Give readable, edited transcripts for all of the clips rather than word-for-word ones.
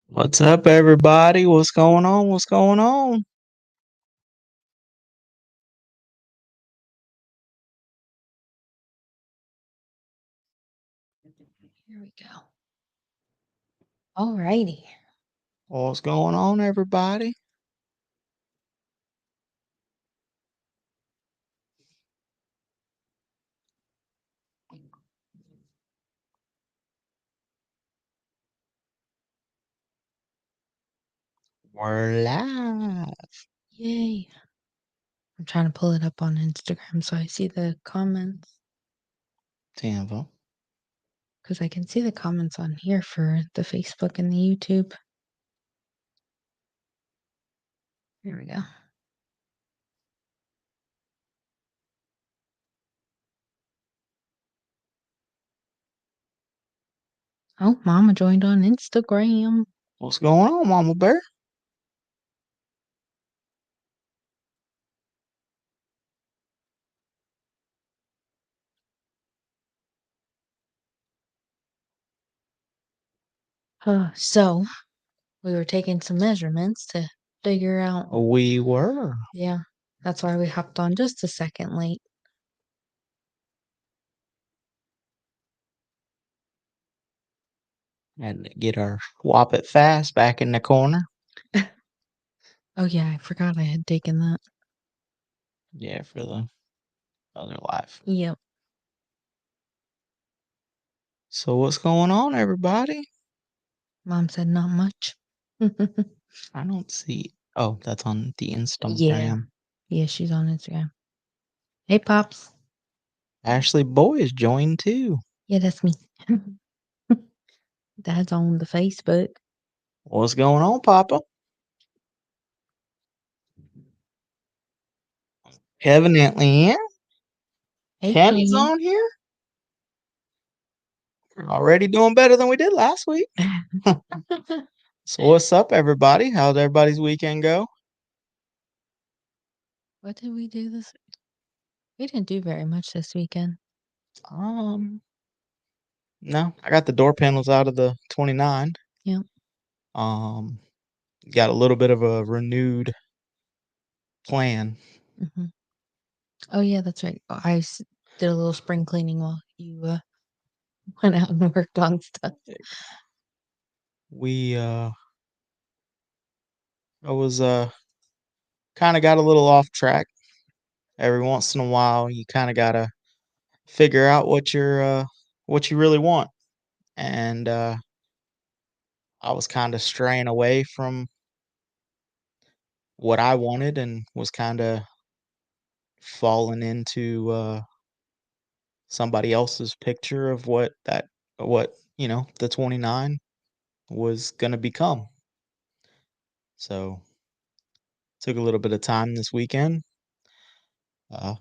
What's up, everybody? What's going on? What's going on? Here we go. Alrighty. What's going on, everybody? We're live. Yay. I'm trying to pull it up on Instagram so I see the comments. Tampa. Because I can see the comments on here for the Facebook and the YouTube. Here we go. Oh, Mama joined on Instagram. What's going on, Mama Bear? So we were taking some measurements to figure out. We were. Yeah, that's why we hopped on just a second late. Had to get our Whop It Fast back in the corner. Oh, yeah, I forgot I had taken that. Yeah, for the other life. Yep. So what's going on, everybody? Mom said not much. I don't see. Oh, that's on the Instagram. Yeah. Yeah, she's on Instagram. Hey, Pops. Ashley Boy joined too. Yeah, that's me. Dad's on the Facebook. What's going on, Papa? Evidently, yeah. Hey, Kenny's Kenny. on here. We're already doing better than we did last week. So what's up, everybody? How'd everybody's weekend go? What did we do this? We didn't do very much this weekend. No, I got the door panels out of the 29. Yep. Um, got a little bit of a renewed plan. Hmm. Oh yeah, that's right. Did a little spring cleaning while you went out and worked on stuff. We I was kind of got a little off track. Every once in a while, you kind of gotta figure out what you really want. And I was kind of straying away from what I wanted and was kind of falling into somebody else's picture of what the 29 was going to become. So took a little bit of time this weekend, uh,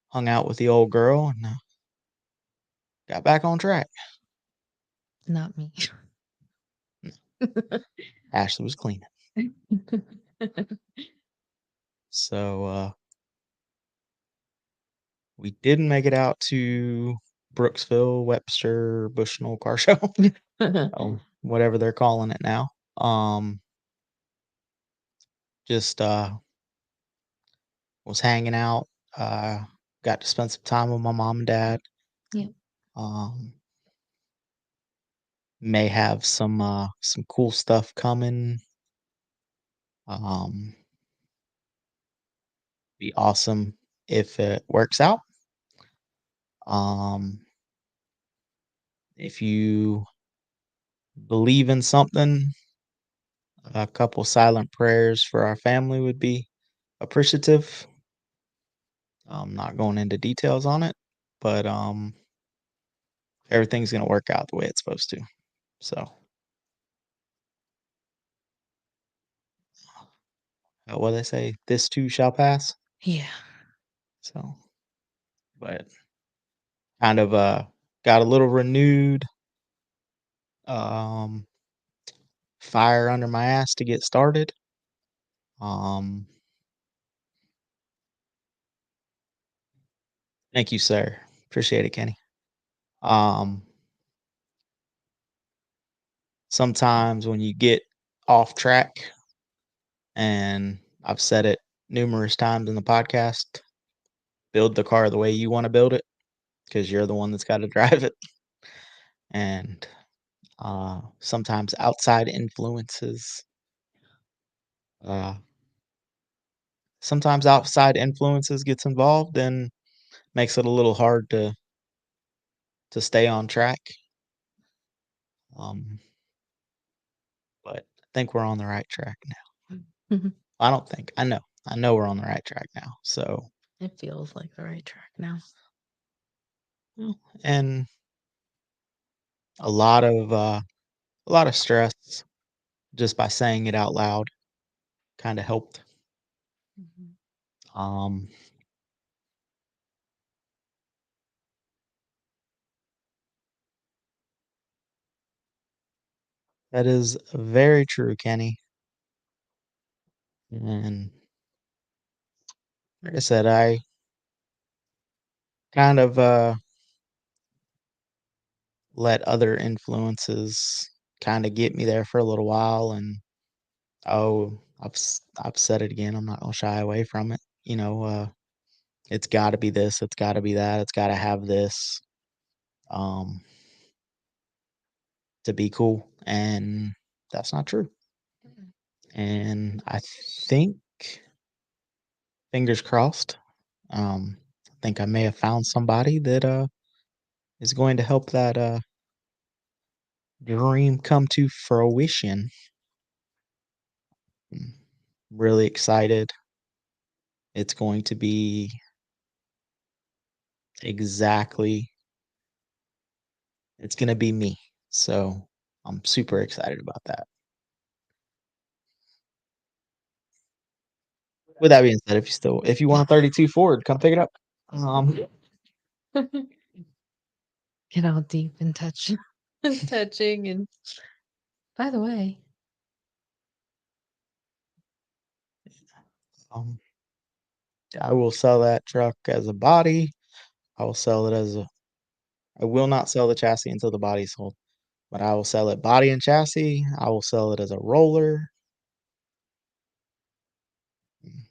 hung out with the old girl, and got back on track. Not me. Ashley was cleaning. So we didn't make it out to Brooksville, Webster, Bushnell Car Show, whatever they're calling it now. Just was hanging out. Got to spend some time with my mom and dad. Yep. Um, may have some cool stuff coming. Um, be awesome if it works out. Um, if you believe in something, a couple silent prayers for our family would be appreciative. I'm not going into details on it, but everything's gonna work out the way it's supposed to. So, what they say, this too shall pass. Yeah. So, but kind of got a little renewed um fire under my ass to get started. Um, thank you, sir. Appreciate it, Kenny. Um, sometimes when you get off track, and I've said it numerous times in the podcast, build the car the way you want to build it because you're the one that's got to drive it. And sometimes outside influences, uh, sometimes outside influences gets involved and makes it a little hard to stay on track. Um, but I think we're on the right track now. Mhm. I don't think I know we're on the right track now. So, It feels like the right track now. well, and a lot of a lot of stress just by saying it out loud kind of helped. Mhm. Um, that is very true, Kenny. And like I said, I kind of let other influences kind of get me there for a little while. And oh, I've said it again. I'm not gonna shy away from it. It's got to be this. It's got to be that. It's got to have this um, to be cool, and that's not true. And I think, fingers crossed, I think I may have found somebody that is going to help that dream come to fruition. Mm, really excited. It's going to be exactly, it's going to be me. So I'm super excited about that. With that being said, if you want a 32 Ford, come pick it up. Um, Get all deep and touch and touching. And by the way, um, I will sell that truck as a body. I will sell it as a. I will not sell the chassis until the body's sold, but I will sell it body and chassis. I will sell it as a roller. Mm,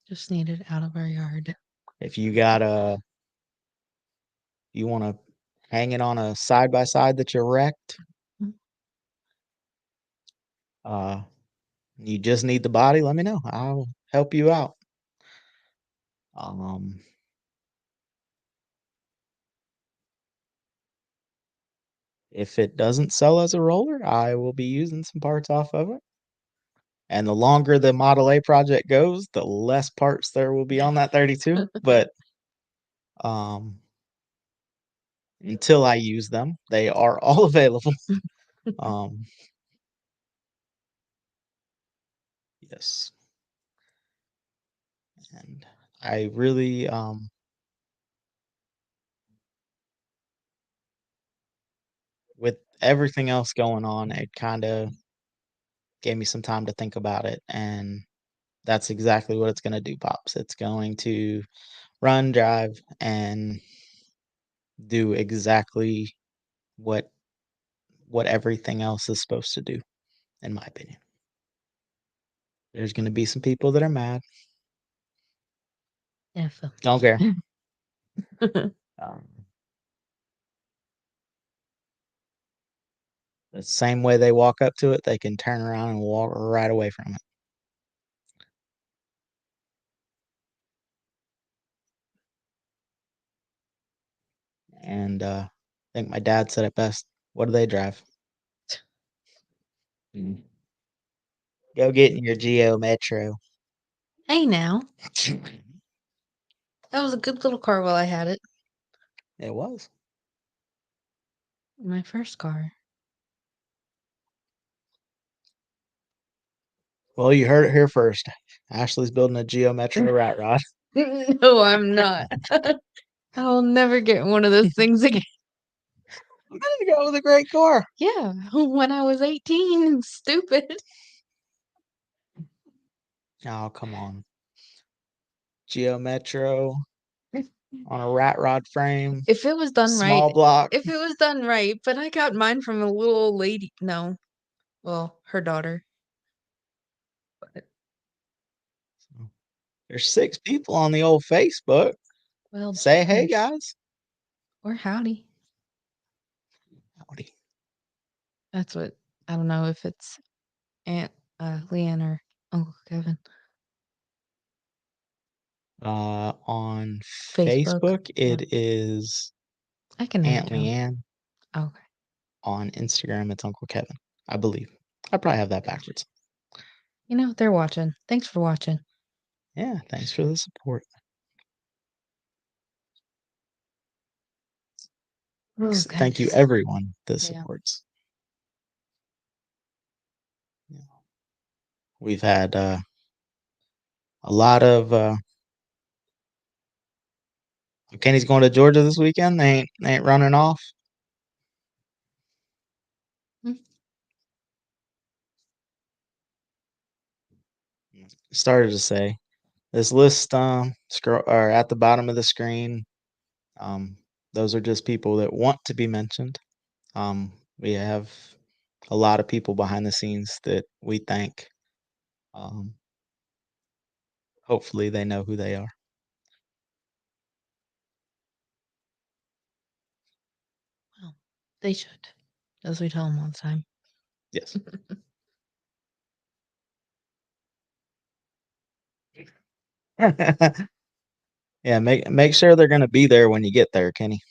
just need it out of our yard. if you got a, you want to hang it on a side by side that you wrecked, Mm. uh, you just need the body. Let me know. I'll help you out. Um, if it doesn't sell as a roller, I will be using some parts off of it. And the longer the Model A project goes, the less parts there will be on that 32. But um, until I use them, they are all available. Um, yes, and I really, with everything else going on, it kind of gave me some time to think about it, and that's exactly what it's going to do, pops. It's going to run, drive, and do exactly what everything else is supposed to do, in my opinion. There's going to be some people that are mad. F Don't care. 'em. Um, the same way they walk up to it, they can turn around and walk right away from it. And I think my dad said it best. What do they drive? Mm. Go get in your Geo Metro. Hey now, that was a good little car while I had it. It was. My first car. Well, you heard it here first. Ashley's building a Geo Metro rat rod. No, I'm not. I will never get one of those things again. I'm gonna go with a great car. Yeah, when I was 18 and stupid. Oh, come on. Geo Metro. on a rat rod frame, If it was done right, small block. but I got mine from a little old lady. No, well, her daughter. But So, there's 6 people on the old Facebook. well, Say, "Hey, cheers guys." or howdy. Howdy. That's what I don't know if it's Aunt Leanne or Uncle Kevin. On Facebook. Facebook, it is I can never Aunt tell. Leanne. Okay. On Instagram, it's Uncle Kevin, I believe. I probably have that Gotcha. backwards. You know, they're watching. Thanks for watching. Yeah, thanks for the support. Oh Thank you goodness. everyone that Yeah. supports. Yeah. We've had, a lot of, Kenny's going to Georgia this weekend. They ain't running off. Mm. Started to say, this list, scroll or at the bottom of the screen, um, those are just people that want to be mentioned. We have a lot of people behind the scenes that we thank. Um, hopefully they know who they are. Well, they should, as we tell them all the time. Yes. Yeah, make sure they're gonna be there when you get there, Kenny.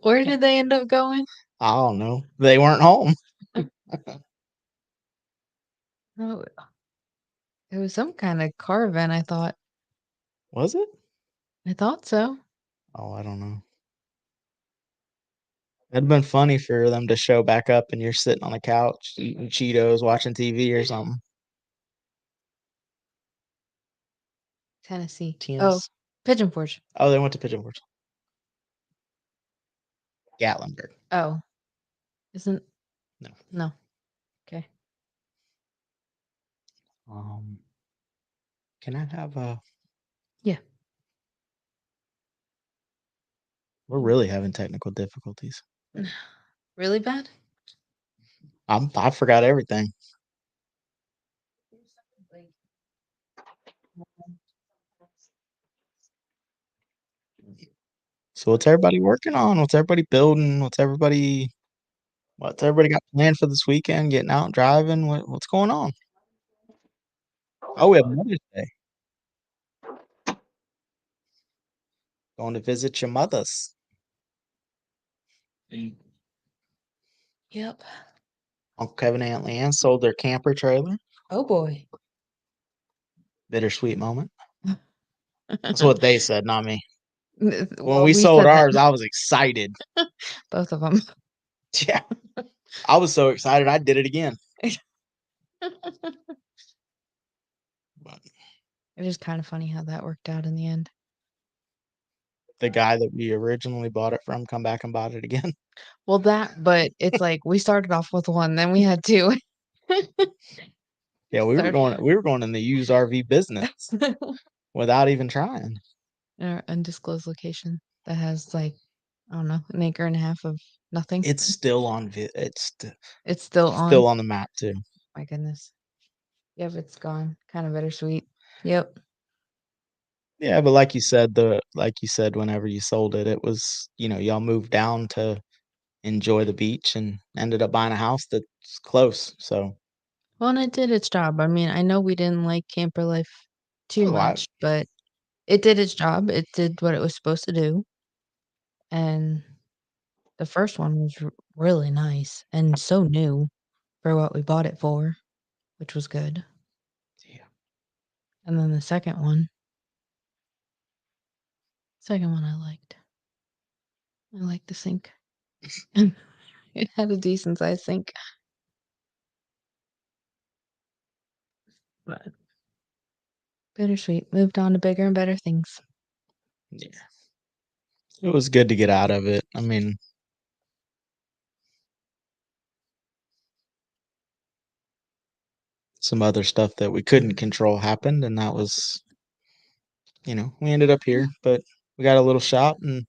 Where did they end up going? I don't know. They weren't home. No, it was some kind of car event. Was it? I thought so. Oh, I don't know. It'd been funny for them to show back up and you're sitting on the couch eating Cheetos, watching TV or something. Tennessee. Oh, Tens. Pigeon Forge. Oh, they went to Pigeon Forge. Gatlinburg. Oh, isn't No. no. Okay. Um, can I have a? Yeah. We're really having technical difficulties. Really bad? I forgot everything. So what's everybody working on? What's everybody building? What's everybody got planned for this weekend? Getting out driving? What's going on? Oh, we have Mother's Day. Going to visit your mothers. Yep. Uncle Kevin and Aunt Leanne sold their camper trailer. Oh boy. Bittersweet moment. That's what they said, not me. When Well, we we sold said that. ours, I was excited. Both of them. Yeah, I was so excited I did it again. But It is kind of funny how that worked out in the end. the guy that we originally bought it from come back and bought it again. Well, but it's like we started off with one, then we had two. Yeah, Start we were going in the used RV business without even trying. in our undisclosed location that has like I don't know an acre and a half of nothing. It's still on It's still on. still on the map too. My goodness. Yep, it's gone. Kind of bittersweet. Yep. Yeah, but like you said, whenever you sold it, it was, y'all moved down to enjoy the beach and ended up buying a house that's close. So, Well, and it did its job. I mean, I know we didn't like camper life too oh, much, but it did its job. It did what it was supposed to do. And the first one was really nice and so new for what we bought it for, which was good. yeah. And then the second one I liked. I liked the sink. It had a decent sized sink. But bittersweet. Moved on to bigger and better things. Yeah. It was good to get out of it. I mean, some other stuff that we couldn't control happened, and that was, we ended up here, but we got a little shop and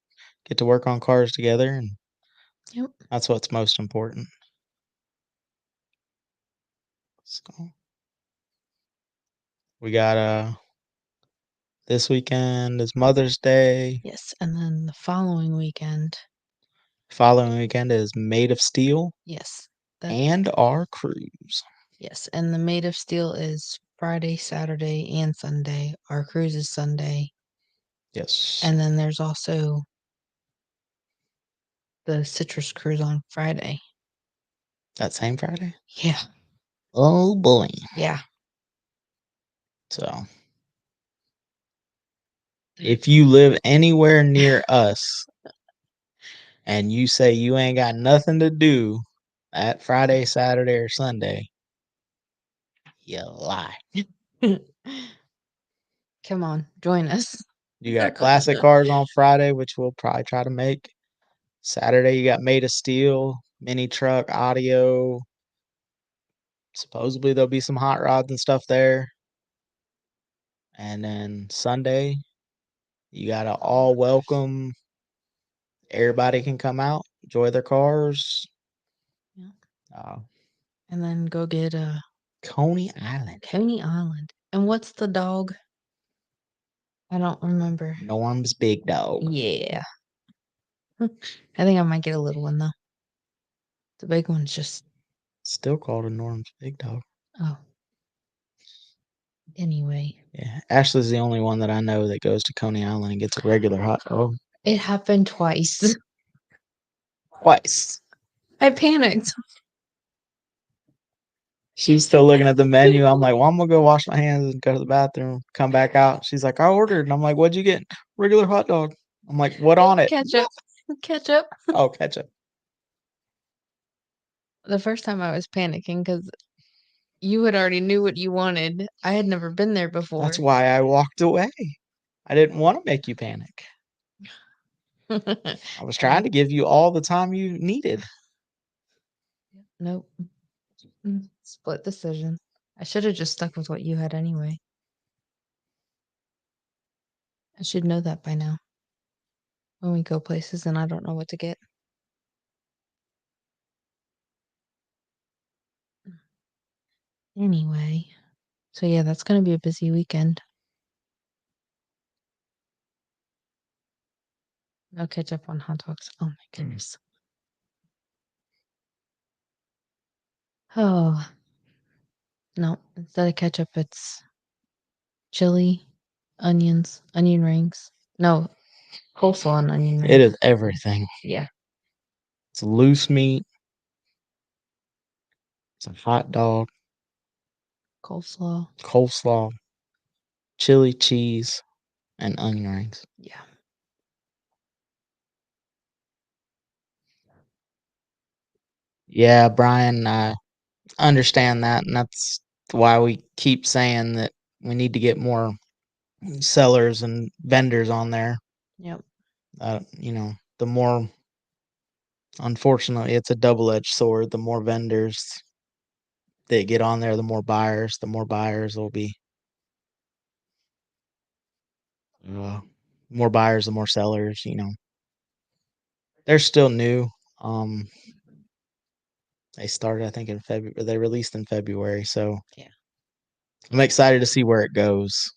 get to work on cars together, and Yep. that's what's most important. So we got this weekend is Mother's Day. Yes, and then the following weekend, Following weekend is Made of Steel yes, that's and our cruise. yes, and the Made of Steel is Friday, Saturday, and Sunday. Our cruise is Sunday, Yes. and then there's also the citrus cruise on Friday. That same Friday? Yeah, Oh boy. yeah. So if you live anywhere near us and you say you ain't got nothing to do that Friday, Saturday, or Sunday, you lie. Come on, join us. You got classic cars on Friday, which we'll probably try to make. Saturday, you got Made of Steel, mini truck, audio. Supposedly, there'll be some hot rods and stuff there. And then Sunday, you got an all welcome. Everybody can come out, enjoy their cars. Yeah. Uh, And then go get a Coney Island. Coney Island. And what's the dog? I don't remember. Norm's Big Dog. Yeah. I think I might get a little one though. The big one's just Still called a Norm's Big Dog. oh. Anyway, Yeah, Ashley's the only one that I know that goes to Coney Island and gets a regular hot dog. it happened twice. Twice. I panicked. She's still looking at the menu. I'm like, well, I'm gonna go wash my hands and go to the bathroom. Come back out. She's like, I ordered. And I'm like, what'd you get? Regular hot dog. I'm like, what on it? Ketchup. Ketchup. Oh, ketchup. The first time I was panicking because you had already knew what you wanted. I had never been there before. That's why I walked away. I didn't want to make you panic. I was trying to give you all the time you needed. Nope. Split decision. I should have just stuck with what you had anyway. I should know that by now. When we go places and I don't know what to get. Anyway, so yeah, that's gonna be a busy weekend. No ketchup on hot dogs. Oh my goodness. Oh no, instead of ketchup, it's chili, onions, onion rings. No, coleslaw and onion It rings. is everything. Yeah, It's loose meat. It's a hot dog, coleslaw. coleslaw, chili cheese, and onion rings. Yeah. Yeah, Brian, I understand that, and that's why we keep saying that we need to get more sellers and vendors on there. Yep. The more, unfortunately, it's a double-edged sword. The more vendors that get on there, the more buyers will be. Uh, more buyers, the more sellers. They're still new. Um, they started, I think, in February. They released in February, so Yeah. I'm excited to see where it goes.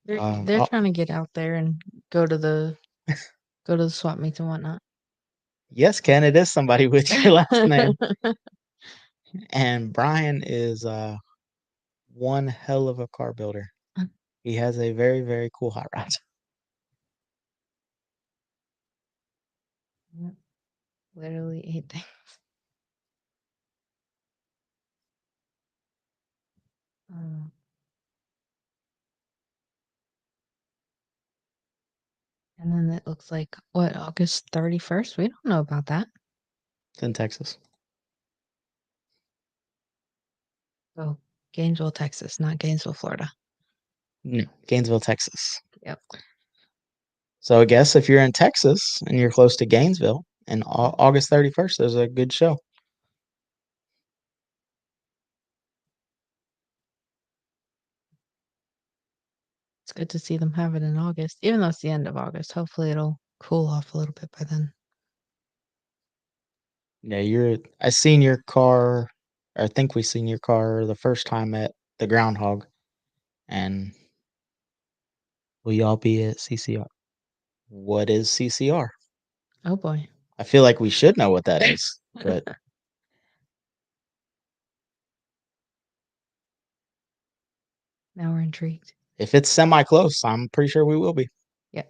They're trying to get out there and go to the swap meets and whatnot. Yes, Ken, it is somebody with your last name. And Brian is one hell of a car builder. He has a very, very cool hot rod. Yep. Literally 8 things. Um, and then it looks like what, August 31st? We don't know about that. It's in Texas. Oh, Gainesville, Texas, not Gainesville, Florida. No, Gainesville, Texas. Yep. So I guess if you're in Texas and you're close to Gainesville, and August 31st, there's a good show. It's good to see them have it in August, even though it's the end of August. Hopefully, it'll cool off a little bit by then. Yeah, I seen your car. I think we seen your car the first time at the Groundhog, and will y'all be at CCR? What is CCR? Oh boy. I feel like we should know what that is, but Now we're intrigued. if it's semi close, I'm pretty sure we will be. Yeah.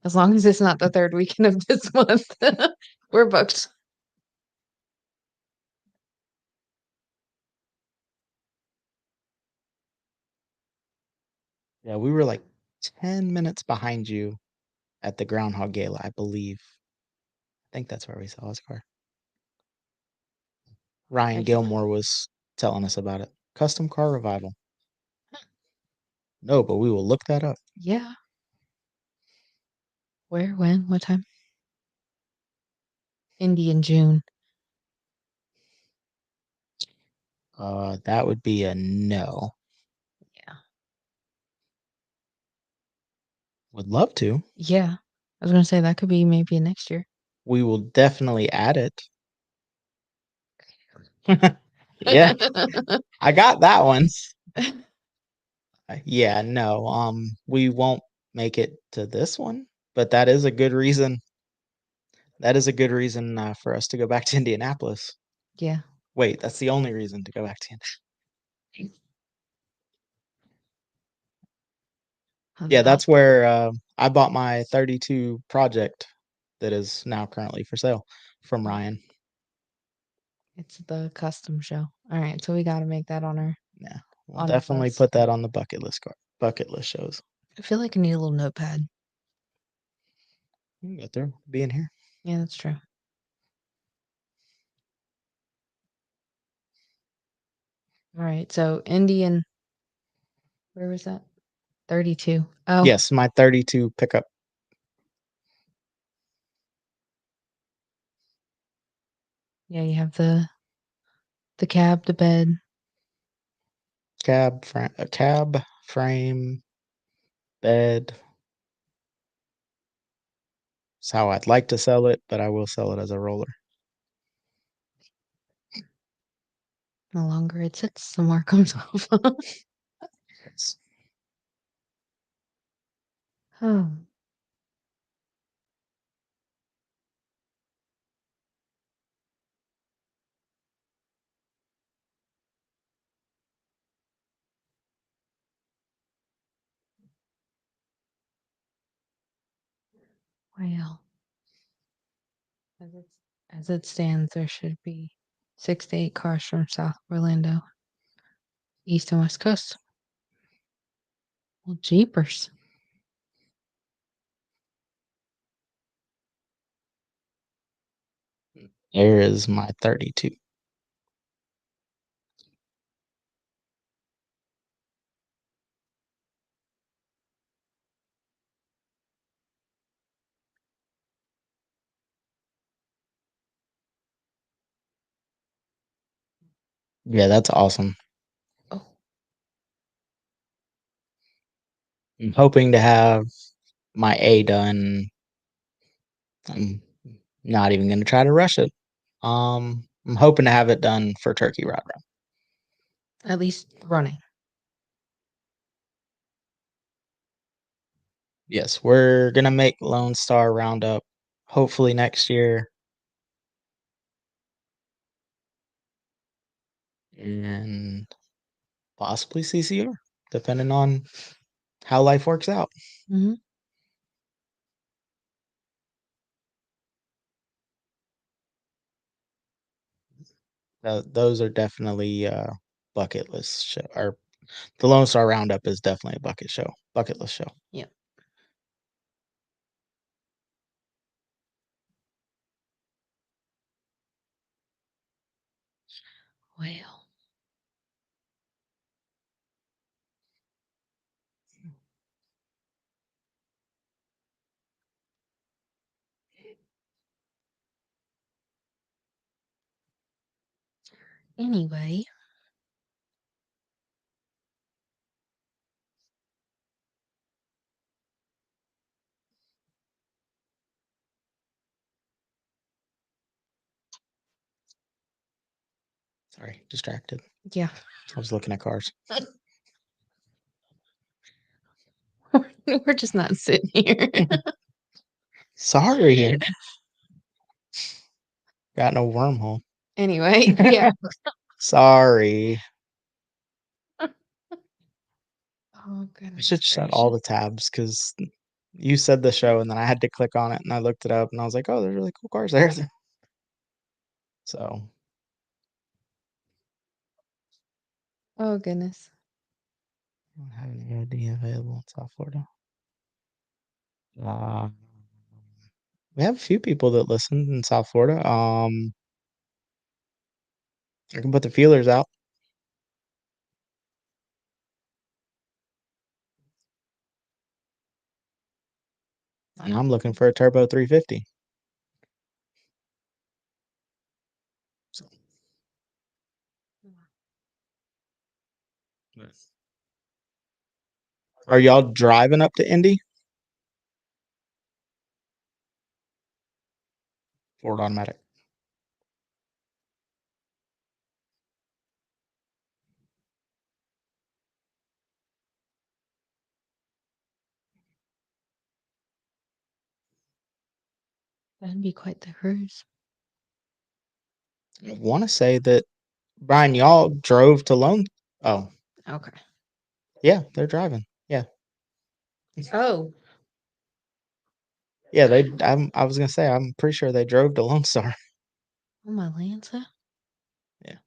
As long as it's not the third weekend of this month, we're booked. Yeah, we were like 10 minutes behind you at the Groundhog Gala, I believe. I think that's where we saw his car. Ryan I can, Gilmore was telling us about it. Custom car revival. No, but we will look that up. yeah. Where, when, what time? Indy in June. That would be a no. Yeah. Would love to. Yeah. I was gonna say that could be maybe next year. We will definitely add it. Yeah, I got that one. Yeah, no, we won't make it to this one, but that is a good reason. That is a good reason for us to go back to Indianapolis. Yeah. Wait, that's the only reason to go back to Indianapolis. Yeah, Not that's where I bought my 32 project that is now currently for sale from Ryan. it's the custom show. All right, so we got to make that Yeah, we'll on our definitely list. put that on the bucket list. Bucket list shows. I feel like I need a little notepad. You can go through being here. Yeah, that's true. All right, so Indian, where was that? 32. Oh, Yes, my 32 pickup yeah, you have the cab, the bed. cab frame bed. It's how I'd like to sell it, but I will sell it as a roller. The longer it sits, the more comes off. Yes. Oh, well, as it, as it stands, there should be 6 to 8 cars from South Orlando, East and West Coast. Well, jeepers. Here is my 32. Yeah, that's awesome. Oh, I'm hoping to have my A done. I'm not even going to try to rush it. I'm hoping to have it done for Turkey Rod Run. at least running. Yes, we're gonna make Lone Star Roundup hopefully next year, and possibly CCR, depending on how life works out. Hmm. Those are definitely bucket list show. Or the Lone Star Roundup is definitely a bucket list show. Yeah. Well, anyway, Sorry, distracted. Yeah. I was looking at cars. We're just not sitting here. Sorry. Got no wormhole. Anyway, yeah. Sorry. Oh, I goodness should shut all gracious. the tabs because you said the show and then I had to click on it and I looked it up and I was like, oh, there's really cool cars there. So Oh, goodness. I don't have any idea available in South Florida. Uh, we have a few people that listen in South Florida. I can put the feelers out. And I'm looking for a turbo 350. So, are y'all driving up to Indy? Ford automatic. That'd be quite the cruise. I want to say that Brian, y'all drove to Lone. Oh, Okay. yeah, they're driving. Yeah, Oh. yeah. They. I was gonna say. I'm pretty sure they drove to Lone Star. Oh, my Lanza? Yeah.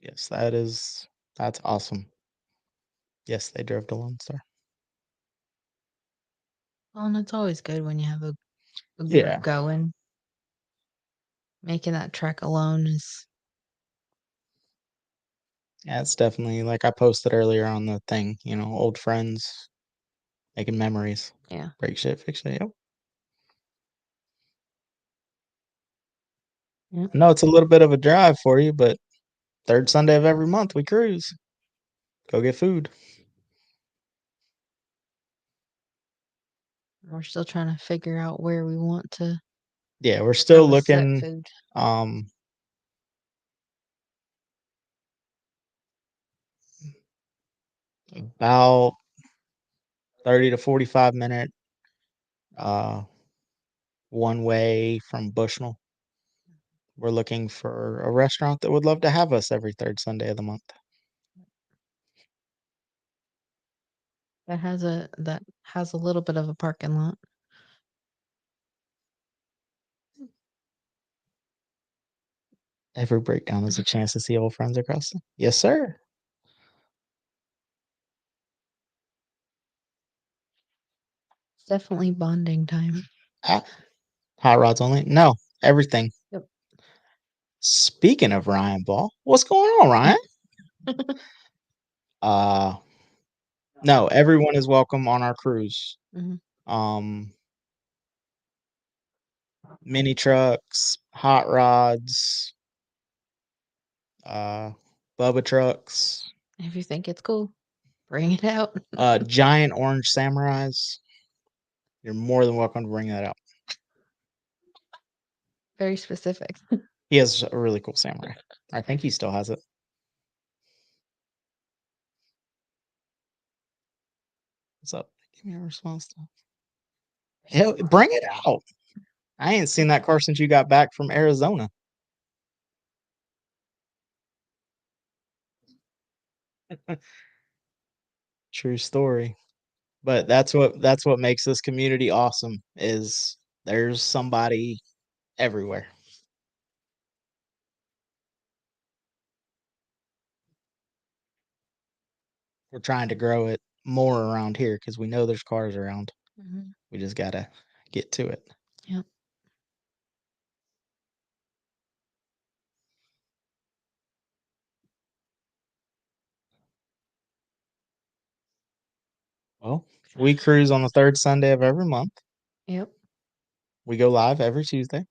Yes, that is. That's awesome. Yes, they drove to Lone Star. Well, and it's always good when you have a group Yeah. going. Making that trek alone is Yeah, it's definitely like I posted earlier on the thing. Old friends making memories. yeah. Break shit, fix shit. Yep. Yep. I know it's a little bit of a drive for you, but third Sunday of every month we cruise. Go get food. We're still trying to figure out where we want to Yeah, we're still have a set looking. food. Um, about 30 to 45 minute uh one way from Bushnell. We're looking for a restaurant that would love to have us every third Sunday of the month. That has a little bit of a parking lot. Every breakdown is a chance to see old friends across the. Yes, sir. It's definitely bonding time. Ah, hot rods only. No, everything. Yep. Speaking of Ryan Ball, what's going on, Ryan? Uh, no, everyone is welcome on our cruise. Mhm. Um, mini trucks, hot rods, uh, Bubba trucks, If you think it's cool, bring it out. giant orange samurais. You're more than welcome to bring that out. Very specific. He has a really cool samurai. I think he still has it. What's up? Give me a response to. Hell, bring it out. I ain't seen that car since you got back from Arizona. True story. But that's what makes this community awesome is there's somebody everywhere. We're trying to grow it more around here because we know there's cars around. Mhm. We just gotta get to it. Yep. Well, we cruise on the third Sunday of every month. Yep. We go live every Tuesday.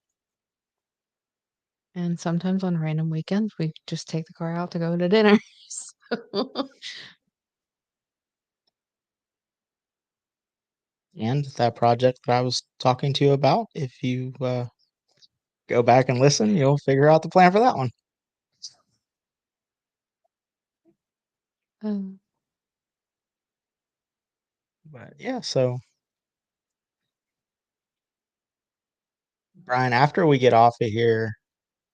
And sometimes on random weekends, we just take the car out to go to dinner. So And that project that I was talking to you about, if you go back and listen, you'll figure out the plan for that one. Um, But yeah, so Brian, after we get off of here,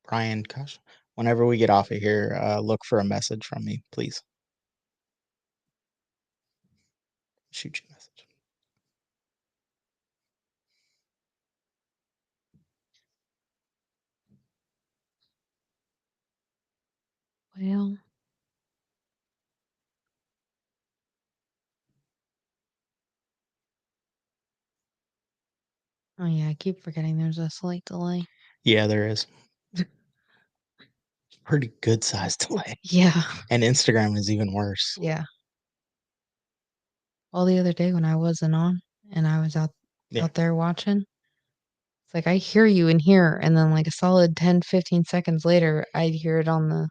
Brian, gosh, whenever we get off of here, look for a message from me, please. Shoot you a message. well, oh yeah, I keep forgetting there's a slight delay. Yeah, there is. Pretty good size delay. Yeah, And Instagram is even worse. yeah. Well, the other day when I wasn't on and I was Yeah, out there watching, it's like I hear you in here, and then like a solid 10, 15 seconds later, I'd hear it on the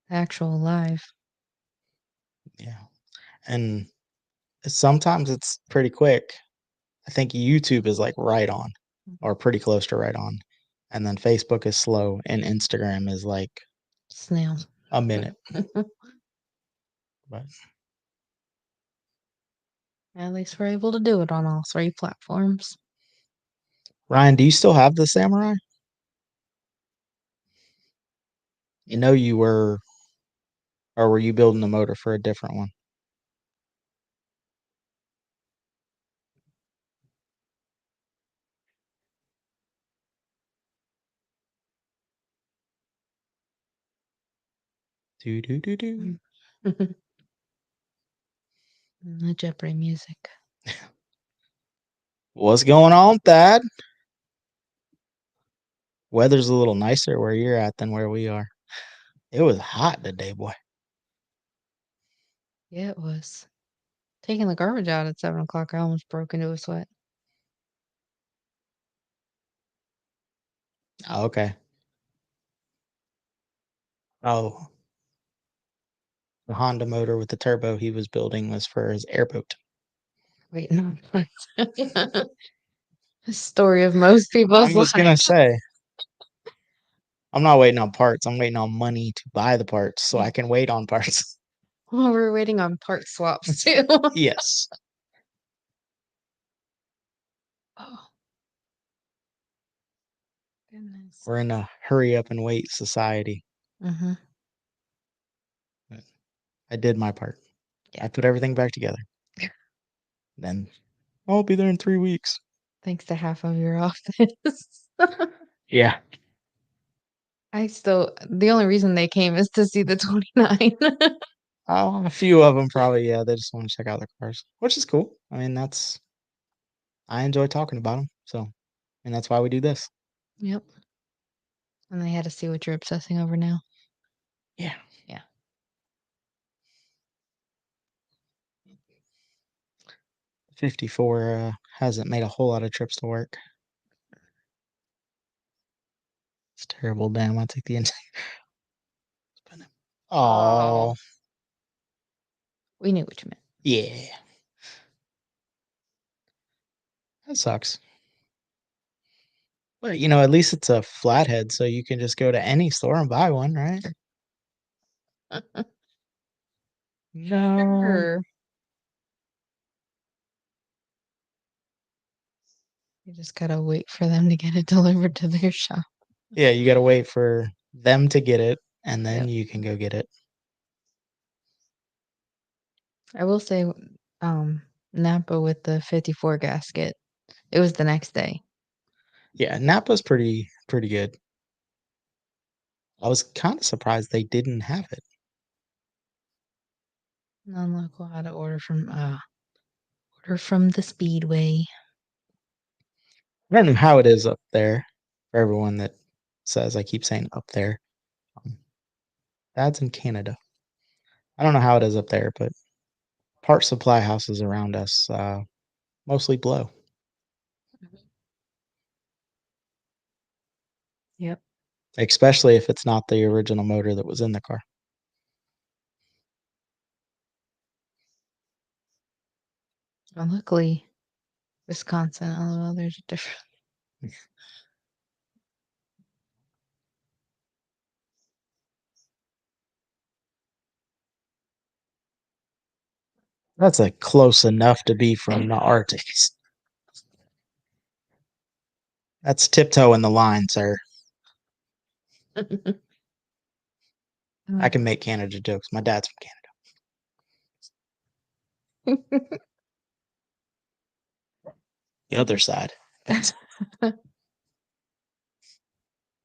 actual live. yeah. And sometimes it's pretty quick. I think YouTube is like right on or pretty close to right on. And then Facebook is slow and Instagram is like Snail. a minute. But At least we're able to do it on all three platforms. Ryan, do you still have the Samurai? You know you were, or were you building the motor for a different one? Do do do do. The Jeopardy music. What's going on, Thad? Weather's a little nicer where you're at than where we are. It was hot today, boy. Yeah, it was. Taking the garbage out at 7 o'clock, I almost broke into a sweat. Oh, okay. Oh, the Honda motor with the turbo he was building was for his airboat. Wait, no. The story of most people's I'm just gonna lives. say, I'm not waiting on parts. I'm waiting on money to buy the parts so I can wait on parts. Well, we're waiting on part swaps too. Yes. Oh, goodness. We're in a hurry up and wait society. Mm-hmm. But I did my part. Yeah. I put everything back together. Then I'll be there in 3 weeks. Thanks to half of your office. Yeah. The only reason they came is to see the 29. A few of them probably, yeah, they just want to check out the cars, which is cool. I mean, I enjoy talking about them. So, and that's why we do this. Yep. And they had to see what you're obsessing over now. Yeah. Yeah. 54 hasn't made a whole lot of trips to work. It's terrible. Damn, I took the inside. Oh, Oh, we knew what you meant. yeah. That sucks. But, at least it's a flathead, so you can just go to any store and buy one, right? No. Sure. You just gotta wait for them to get it delivered to their shop. Yeah, you gotta wait for them to get it, and then Yep. you can go get it. I will say, Napa with the 54 gasket, it was the next day. Yeah, Napa's pretty good. I was kind of surprised they didn't have it. Non-local had to order from the Speedway. I don't know how it is up there for everyone that says I keep saying up there. Um, That's in Canada. I don't know how it is up there, but part supply houses around us mostly blow. Yep. Especially if it's not the original motor that was in the car. Well, luckily, Wisconsin, LOL, there's a difference. That's a close enough to be from the Arctic. That's tiptoeing the line, sir. I can make Canada jokes. My dad's from Canada. The other side. That's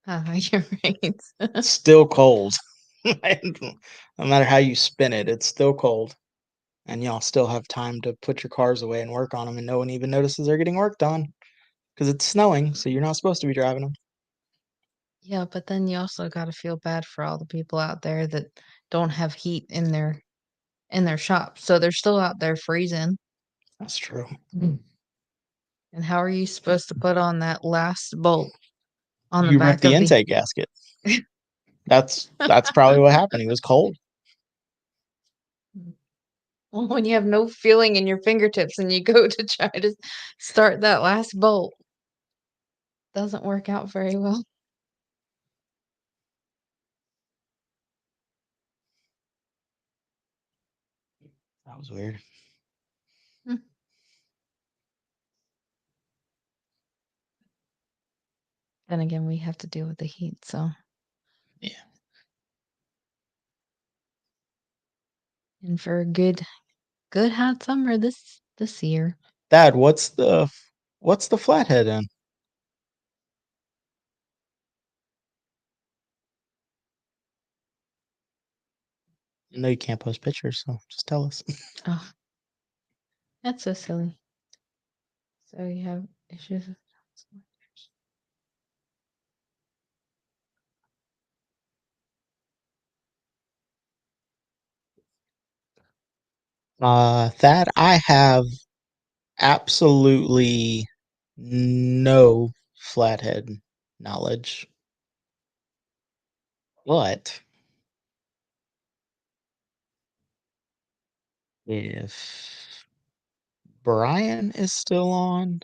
You're right. still cold. No matter how you spin it, it's still cold. And y'all still have time to put your cars away and work on them, and no one even notices they're getting worked on because it's snowing, so you're not supposed to be driving them. Yeah, but then you also gotta feel bad for all the people out there that don't have heat in their shop, so they're still out there freezing. That's true. And how are you supposed to put on that last bolt on the You ripped back the of the intake gasket. That's probably what happened. He was cold. Well, when you have no feeling in your fingertips and you go to try to start that last bolt, doesn't work out very well. That was weird. Mm. Then again, we have to deal with the heat, so Yeah. and for a good hot summer this year. Dad, what's the flathead in? I know you can't post pictures, so just tell us. Oh, that's so silly. So you have issues with That I have absolutely no flathead knowledge. But if Brian is still on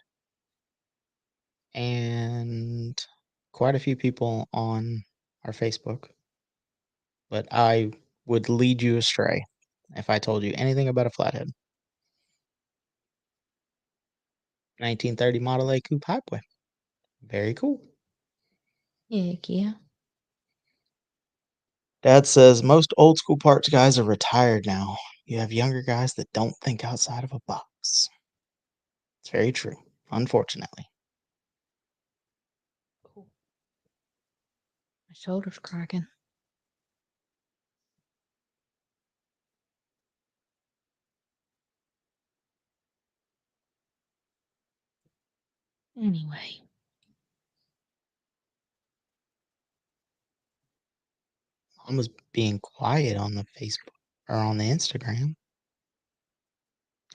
and quite a few people on our Facebook, but I would lead you astray if I told you anything about a flathead. 1930 Model A Coupe Highway. Very cool. Heck yeah. Dad says most old school parts guys are retired now. You have younger guys that don't think outside of a box. It's very true, unfortunately. My shoulder's cracking. Anyway, Mom was being quiet on the Facebook or on the Instagram.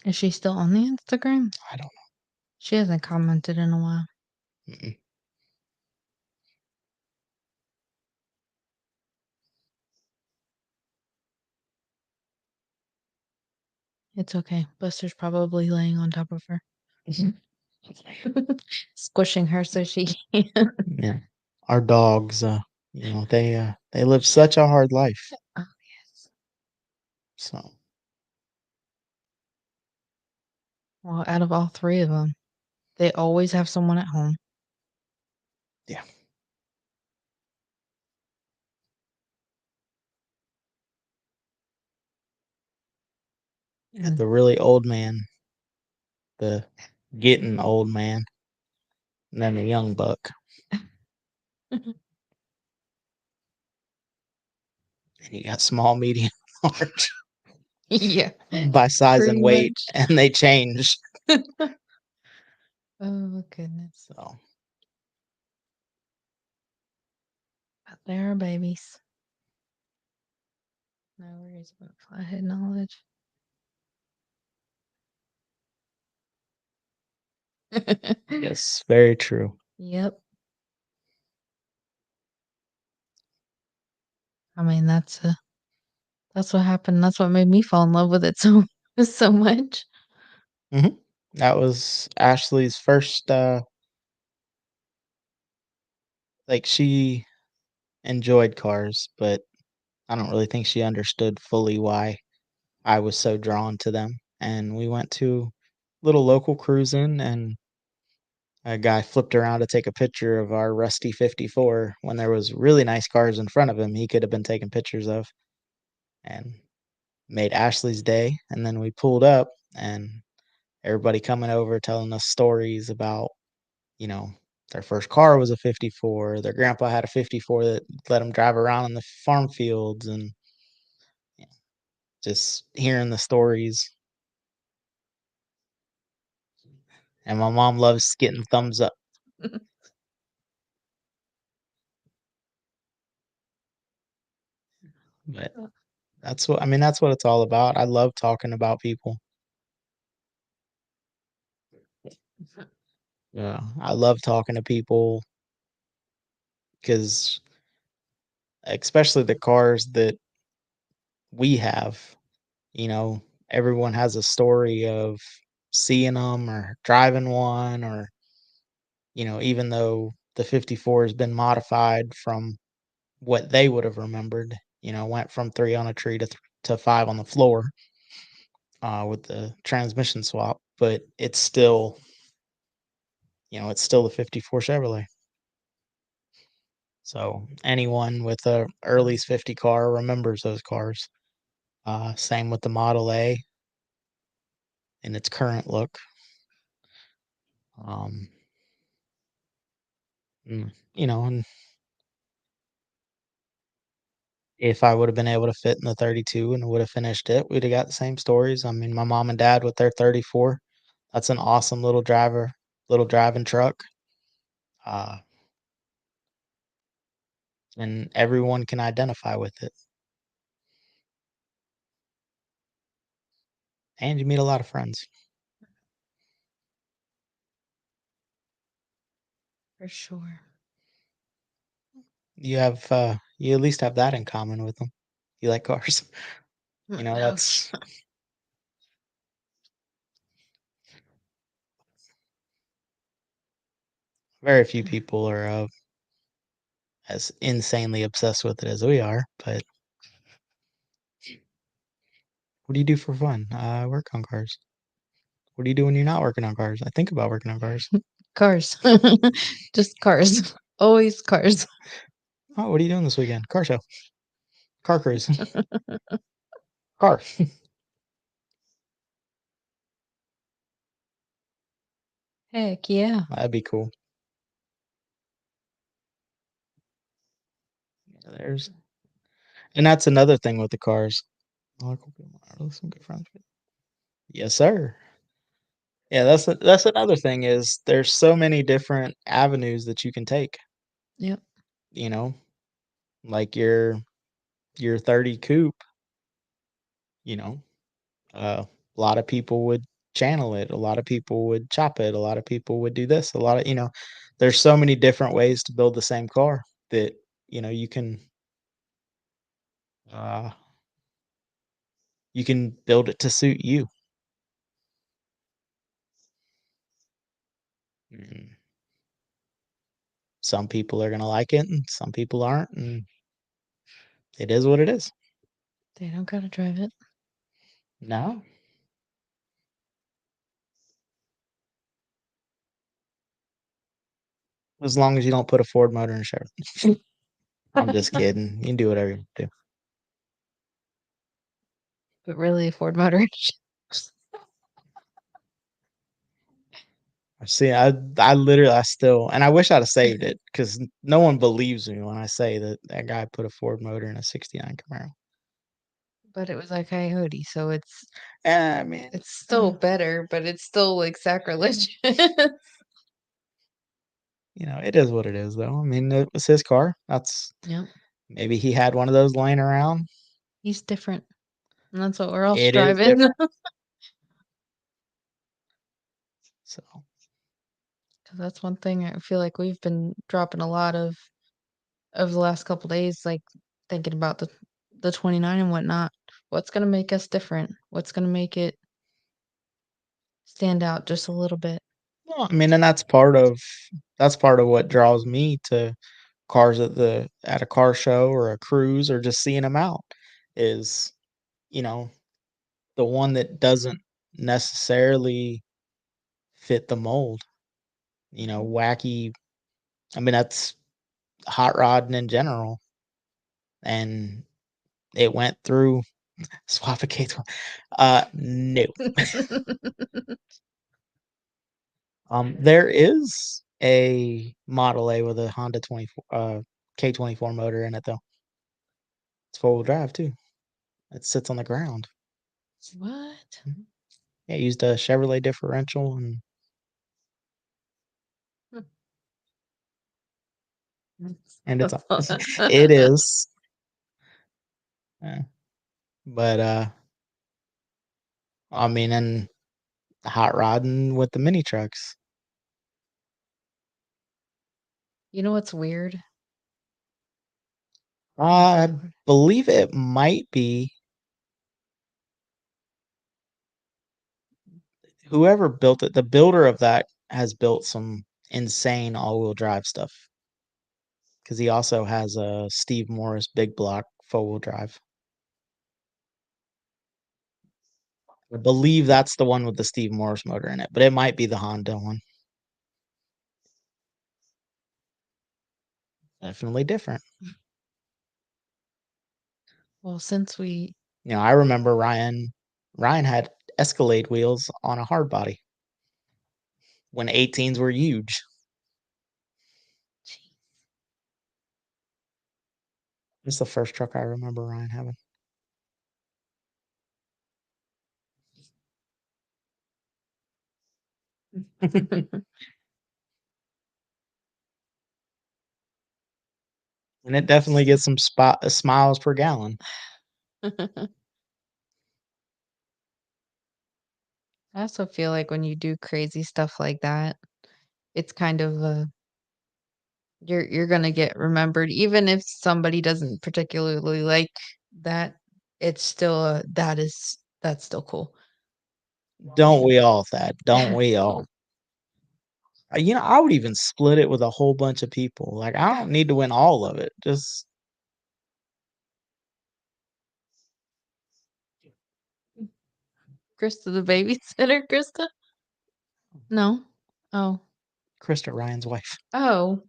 is she still on the Instagram? I don't She hasn't commented in a while. know. Mm-mm. It's okay. Buster's probably laying on top of her, squishing her so she can. Yeah. Our dogs, they live such a hard life. Oh, yes. So Well, out of all three of them, they always have someone at home. yeah. Got Mm. the really old man, the getting old man, and then the young buck. And you got small, medium, large Yeah, by size and pretty weight, much. and they change. Oh, goodness. So But they are babies. No worries about flathead knowledge. yes, very true. Yep. I mean, that's what happened. That's what made me fall in love with it so so much. Mhm. That was Ashley's first, like, she enjoyed cars, but I don't really think she understood fully why I was so drawn to them, and we went to little local cruising, and a guy flipped around to take a picture of our rusty 54 when there was really nice cars in front of him he could have been taking pictures of, and made Ashley's day, and then we pulled up, and everybody coming over telling us stories about, you know, their first car was a 54, their grandpa had a 54 that let him drive around in the farm fields, and yeah, just hearing the stories. And my mom loves getting thumbs up, but that's what I mean, that's what it's all about. I love talking about people. Yeah, I love talking to people because, especially the cars that we have, you know, everyone has a story of seeing them or driving one, or, even though the 54 has been modified from what they would have remembered, went from 3 on a tree to 5 on the floor, with the transmission swap, but it's still the 54 Chevrolet. So anyone with a early's 50 car remembers those cars. Same with the Model A in its current look. Um, and if I would have been able to fit in the 32 and would have finished it, we'd have got the same stories. I mean, my mom and dad with their 34, that's an awesome little driving truck. Uh, and everyone can identify with it. And you meet a lot of friends. For sure. You at least have that in common with them. You like cars. No. That's very few people are as insanely obsessed with it as we are. But what do you do for fun? I work on cars. What do you do when you're not working on cars? I think about working on cars. Cars. Just cars. Always cars. Oh, what are you doing this weekend? Car show, car cruise, car. Heck yeah. That'd be cool. Yeah, and that's another thing with the cars. I like working with some good friends. Yes, sir. Yeah, that's another thing is there's so many different avenues that you can take. Yep. You know, like your 30 coupe. You know, a lot of people would channel it. A lot of people would chop it. A lot of people would do this. There's so many different ways to build the same car that you uh, can build it to suit you. Mm, some people are gonna like it, and some people aren't, and it is what it is. They don't gotta drive it. No, as long as you don't put a Ford motor in a Chevrolet. I'm just kidding. You can do whatever you do. But really, Ford Motor. I literally, I still, and I wish I'd have saved it because no one believes me when I say that that guy put a Ford motor in a '69 Camaro. But it was a Coyote, so And I mean, it's still better, but it's still, like, sacrilegious. it is what it is, though. I mean, it was his car. Yep. Maybe he had one of those laying around. He's different, and that's what we're all It is striving. different. So, 'Cause that's one thing I feel like we've been dropping a lot of over the last couple days, like, thinking about the 29 and whatnot. What's gonna make us different? What's gonna make it stand out just a little bit. Well, I mean, and that's part of what draws me to cars at a car show or a cruise or just seeing them out is, you know, the one that doesn't necessarily fit the mold, wacky. I mean, that's hot rodding in general, and it went through Swapicate. No. There is a Model A with a Honda 24 K24 motor in it though. It's four-wheel drive too. It sits on the ground. What? Mhm. Yeah, used a Chevrolet differential and it's a it is. Yeah. But I mean, and hot rodding with the mini trucks. You know what's weird? Oh, I God. believe it might be whoever built it. The builder of that has built some insane all-wheel drive stuff because he also has a Steve Morris big block four-wheel drive. I believe that's the one with the Steve Morris motor in it, but it might be the Honda one. Definitely different. Well, since we I remember Ryan had Escalade wheels on a hard body when 18s were huge. It's the first truck I remember Ryan having. And it definitely gets some smiles per gallon. I also feel like when you do crazy stuff like that, it's kind of you're gonna get remembered, even if somebody doesn't particularly like that. It's still that's still cool. Don't we all, Thad? Don't we all? I would even split it with a whole bunch of people. Like, I don't need to win all of it. Just Krista the babysitter, Krista? No. Oh. Krista, Ryan's wife. Oh.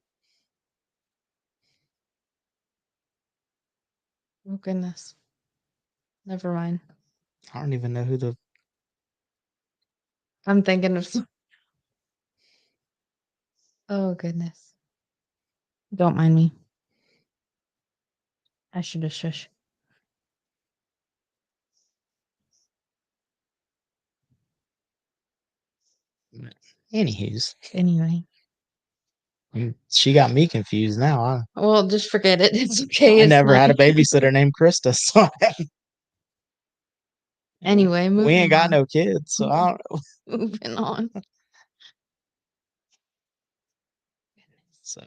Oh goodness. Never mind. I don't even know who the I'm thinking of oh goodness. Don't mind me. I should have shush. anywho's. Anyway. She got me confused now. Well, just forget it. It's okay. I It's never not. had a babysitter named Krista, so Anyway, we ain't moving got on. no kids, so I don't know. Moving on. So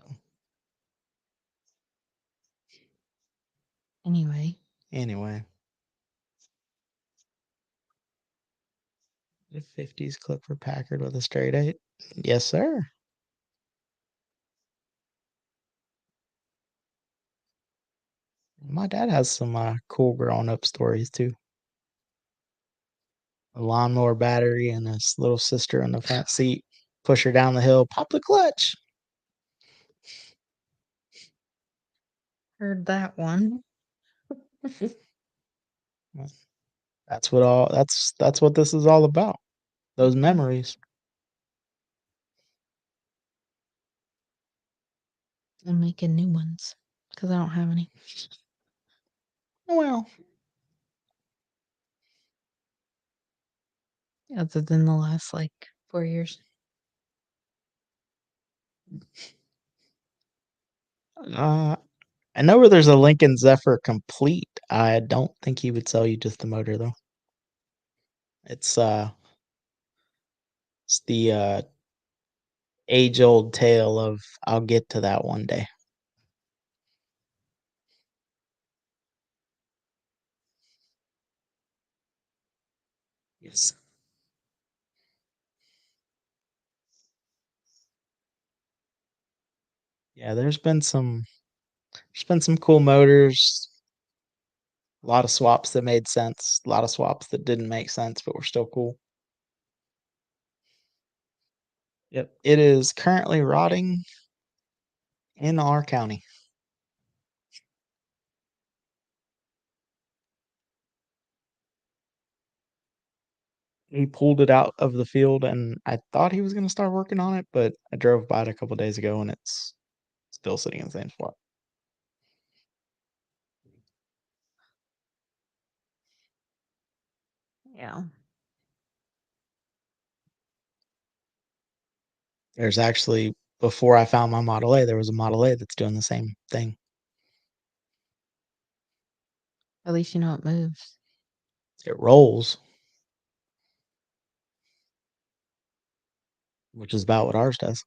Anyway. anyway, the 50s clip for Packard with a straight eight. Yes, sir. My dad has some cool growing up stories too. A lawnmower battery and his little sister in the front seat. Push her down the hill, pop the clutch. Heard that one. That's what this is all about. Those memories. I'm making new ones because I don't have any Well, other than the last like 4 years. uh, I know where there's a Lincoln Zephyr complete. I don't think he would sell you just the motor though. It's uh it's the age old tale of I'll get to that one day. Yes. Yeah, there's been some cool motors, a lot of swaps that made sense, a lot of swaps that didn't make sense but were still cool. Yep, it is currently rotting in our county. He pulled it out of the field, and I thought he was gonna start working on it, but I drove by it a couple days ago, and it's still sitting in the same spot. Yeah. There's actually before I found my Model A, there was a Model A that's doing the same thing. At least you know it moves. It rolls, which is about what ours does.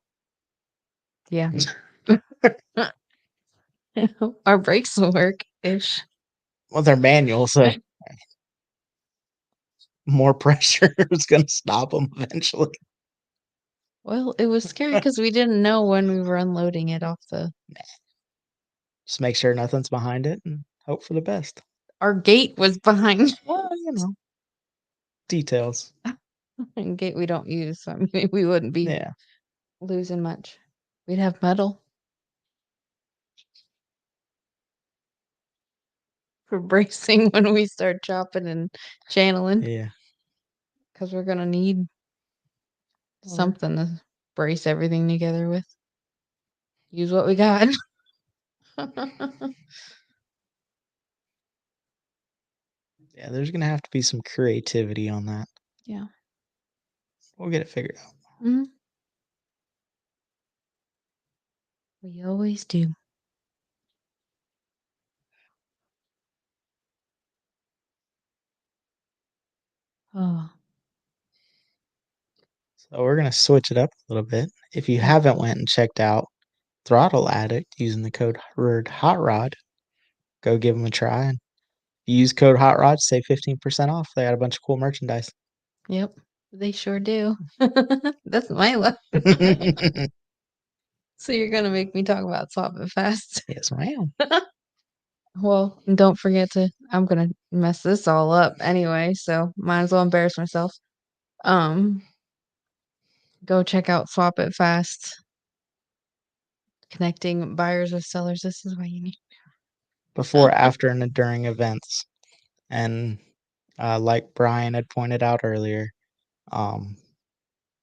Yeah. Our brakes will work-ish. Well, they're manual, so more pressure is gonna stop them eventually. Well, it was scary because we didn't know when we were unloading it off the Just make sure nothing's behind it and hope for the best. our gate was behind Well, details. a gate we don't use, so, I mean, we wouldn't be Yeah, losing much. We'd have metal for bracing when we start chopping and channeling, yeah. because 'cause we're gonna need Well, something to brace everything together with. Use what we got. yeah, there's gonna have to be some creativity on that. Yeah. We'll get it figured out. Mhm. We always do. Oh, So we're gonna switch it up a little bit. If you yeah. haven't went and checked out Throttle Addict using the code word Hot Rod, go give them a try. And you use code Hot Rod, save 15% off. They got a bunch of cool merchandise. Yep. They sure do. That's my luck. So you're gonna make me talk about Swap It Fast. Yes, ma'am. Well, and don't forget to I'm gonna mess this all up anyway, so might as well embarrass myself. Um, go check out Swap It Fast, connecting buyers with sellers. This is why you need Before, after, and during events. And like Brian had pointed out earlier, um,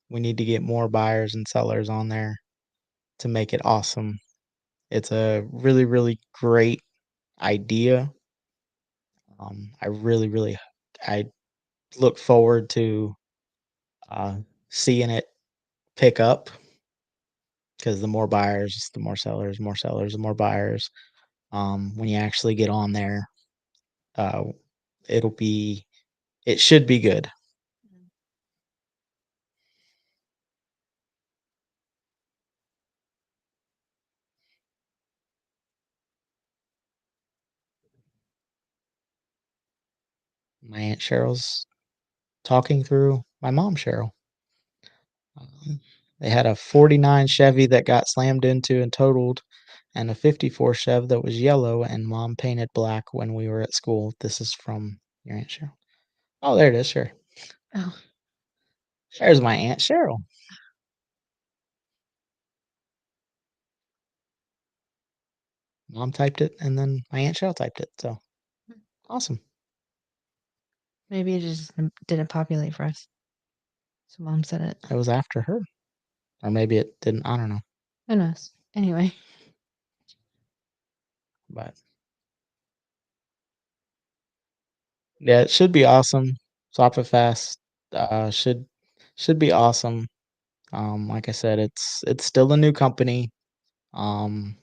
we need to get more buyers and sellers on there to make it awesome. It's a really, really great idea. I really, really, I look forward to uh, seeing it pick up because the more buyers, the more sellers, the more buyers. When you actually get on there, uh, it'll be, it should be good. My aunt Cheryl's talking through my mom Cheryl. Um, they had a '49 Chevy that got slammed into and totaled, and a '54 Chev that was yellow, and mom painted black when we were at school. This is from your aunt Cheryl. Oh, there it is. Sure, Oh, there's my aunt Cheryl. Mom typed it, and then my aunt Cheryl typed it. So awesome. maybe it just didn't populate for us. So mom said it. It was after her, or maybe it didn't. I don't know, Who knows? Anyway, but yeah, it should be awesome. Swap it fast. Should be awesome. Like I said, it's still a new company. Um,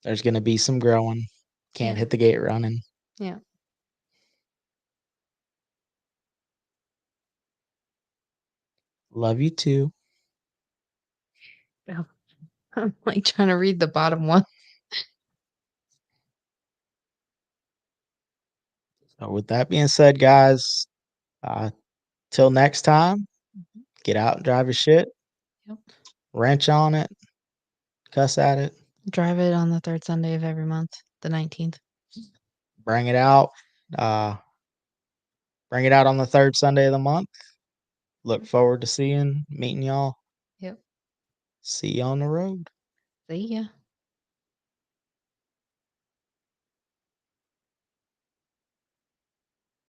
there's gonna be some growing. Can't yeah, hit the gate running. yeah. Love you too. Oh, I'm like trying to read the bottom one. So with that being said, guys, uh, till next time, Mhm. get out and drive your shit, Yep. wrench on it, cuss at it, Drive it on the 3rd Sunday of every month, the 19th. bring it out, uh, bring it out on the 3rd Sunday of the month. Look Yep. forward to meeting y'all. Yep. See you on the road. See ya.